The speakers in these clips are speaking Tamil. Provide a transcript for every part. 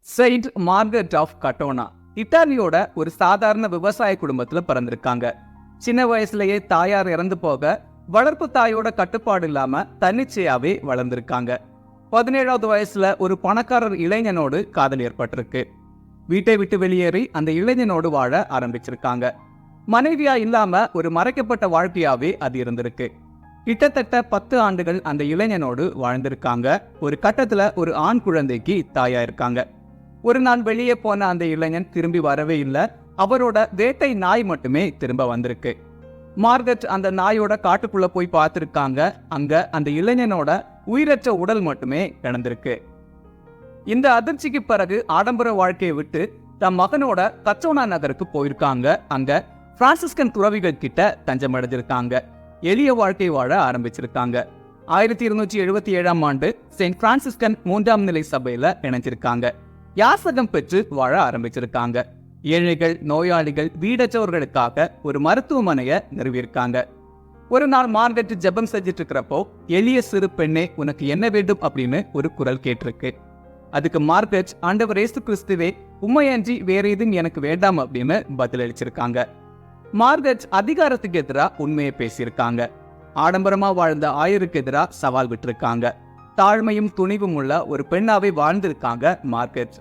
செயின்ட் மார்கரெட் ஆஃப் கட்டோனா இத்தாலியோட ஒரு சாதாரண விவசாய குடும்பத்துல பிறந்திருக்காங்க. சின்ன வயசுலயே தாயார் இறந்து போக வளர்ப்பு தாயோட கட்டுப்பாடு இல்லாம தன்னிச்சையாவே வளர்ந்திருக்காங்க. 17வது வயசுல ஒரு பணக்காரர் இளைஞனோடு காதல் ஏற்பட்டிருக்கு. வீட்டை விட்டு வெளியேறி அந்த இளைஞனோடு வாழ ஆரம்பிச்சிருக்காங்க. மனைவியா இல்லாம ஒரு மறைக்கப்பட்ட வாழ்க்கையாவே அது இருந்திருக்கு. கிட்டத்தட்ட 10 ஆண்டுகள் அந்த இளைஞனோடு வாழ்ந்திருக்காங்க. ஒரு கட்டத்துல ஒரு ஆண் குழந்தைக்கு தாயா இருக்காங்க. ஒரு நாள் வெளியே போன அந்த இளைஞன் திரும்பி வரவே இல்லை. அவரோட வேட்டை நாய் மட்டுமே திரும்ப வந்திருக்கு. மார்கரெட் அந்த நாயோட காட்டுக்குள்ள போய் பார்த்திருக்காங்க. அங்க அந்த இளைஞனோட உயிரற்ற உடல் மட்டுமே கிடந்திருக்கு. இந்த அதிர்ச்சிக்கு பிறகு ஆடம்பர வாழ்க்கையை விட்டு தம் மகனோட கச்சோனா நகருக்கு போயிருக்காங்க. அங்க பிரான்சிஸ்கன் துறவிகள் கிட்ட தஞ்சம் அடைஞ்சிருக்காங்க. எளிய வாழ்க்கை வாழ ஆரம்பிச்சிருக்காங்க. 1277ஆம் ஆண்டு செயின்ட் பிரான்சிஸ்கன் 3ஆம் நிலை சபையில இணைஞ்சிருக்காங்க. யாசகம் பெற்று வாழ ஆரம்பிச்சிருக்காங்க. ஏழைகள், நோயாளிகள், வீடற்றவர்களுக்காக ஒரு மருத்துவமனையை நிறுவியிருக்காங்க. ஒரு நாள் மார்கரெட் ஜெபம் செஞ்சிட்டு இருக்கிறப்போ, எளிய சிறு பெண்ணே உனக்கு என்ன வேண்டும் அப்படின்னு ஒரு குரல் கேட்டிருக்கு. அதுக்கு மார்கரெட், ஆண்டவர் இயேசு கிறிஸ்துவே, உண்மையன்றி வேற எதுவும் எனக்கு வேண்டாம் அப்படின்னு பதிலளிச்சிருக்காங்க. மார்கரெட் அதிகாரத்துக்கு எதிராக உண்மையை பேசியிருக்காங்க. ஆடம்பரமா வாழ்ந்த ஆயருக்கு எதிராக சவால் விட்டுருக்காங்க. தாழ்மையும் துணிவும் உள்ள ஒரு பெண்ணாவே வாழ்ந்திருக்காங்க மார்கரெட்.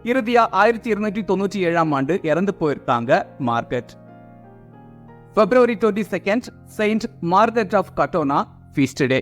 இறுதியா 1297ஆம் ஆண்டு இறந்து போயிருக்காங்க Margaret. February 22nd, saint Margaret of Cortona feast day.